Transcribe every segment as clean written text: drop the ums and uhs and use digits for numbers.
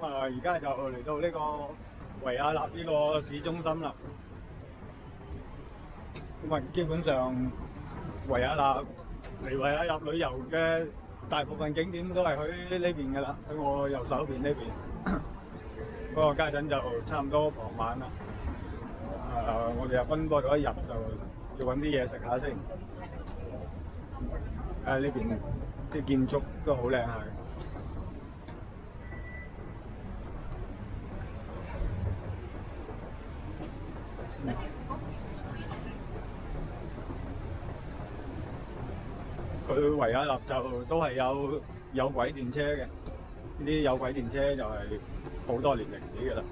咁啊，而家就嚟到呢個維也納呢個市中心啦。咁啊，基本上維也納嚟維也納旅遊嘅大部分景點都係去呢邊㗎啦，喺我右手邊呢邊。不過家陣就差唔多傍晚啦。我哋又奔波咗一日，就要揾啲嘢食下先。呢邊啲建築都好靚下。佢維也納就都係有軌電車嘅，呢啲有軌電車就係好多年歷史嘅啦。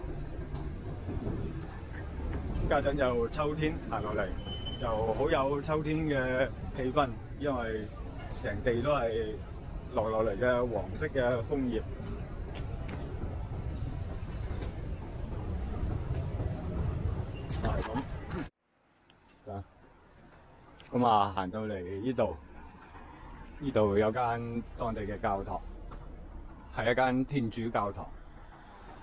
家陣就秋天行落嚟，就好有秋天嘅氣氛，因為成地都係落嚟嘅黃色嘅楓葉。係咁。咁啊，行到嚟呢度有間當地嘅教堂，係一間天主教堂。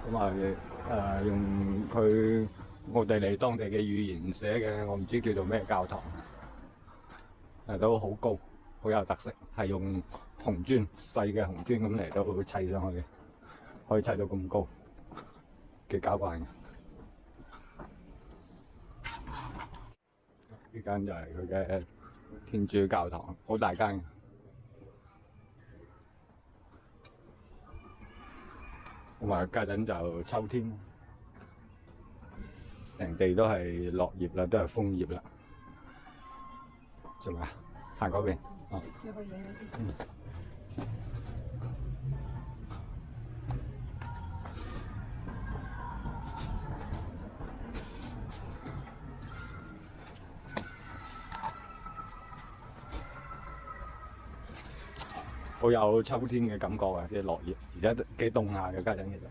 咁啊，用佢奧地利當地嘅語言寫嘅，我唔知叫做咩教堂。都好高，好有特色，係用紅磚細嘅紅磚咁嚟到砌上去嘅，可以砌到咁高，幾交關嘅。呢間就係佢嘅天主教堂，好大間嘅。咁啊，家陣就秋天，成地都係落葉啦，都係楓葉啦。做咩啊？行嗰邊。哦。好有秋天嘅感覺啊！啲落葉，而且幾凍下嘅家陣其實。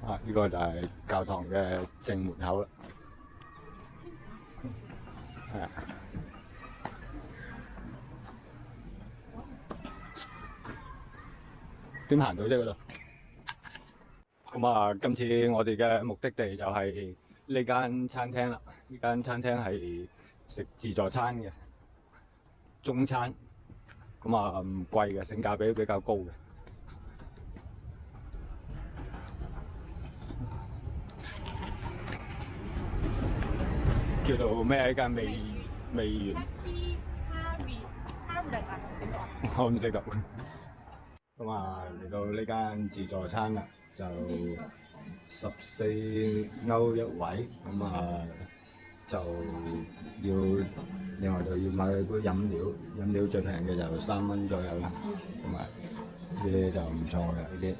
呢個就係教堂嘅正門口啦。係啊。點行到啫嗰度？咁啊，今次我哋嘅目的地就係呢間餐廳啦。呢間餐廳係食自助餐嘅，中餐。咁啊，唔貴嘅，性價比比較高嘅。叫做咩？呢間味園。我唔識讀。咁啊，嚟到呢間自助餐啦，就14歐一位，咁啊就要另外就要買杯飲料，飲料最平嘅就3蚊左右啦。同埋呢啲就唔錯嘅，呢啲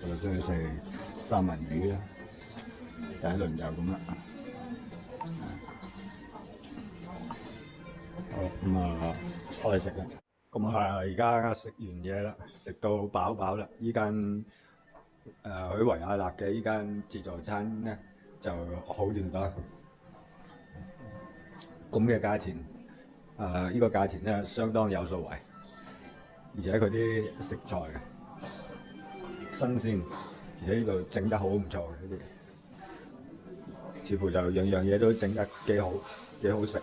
我就中意食三文魚啦。第一輪就咁啦。好，咁啊開食啦。咁啊，而家食完嘢啦，食到飽啦。依間喺維也納嘅依間自助餐咧就好掂啦。咁嘅價錢，依個價錢咧相當有數為，而且佢啲食材新鮮，而且呢度整得好唔錯嘅呢啲，似乎就樣樣嘢都整得幾好食。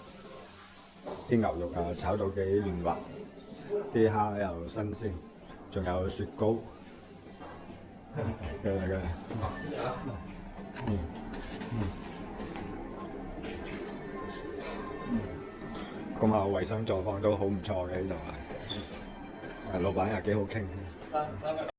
啲牛肉啊炒到幾嫩滑。啲蝦又新鮮，仲有雪糕，嘅。咁啊，衞生狀況都好唔錯嘅呢度係，老闆又幾好傾。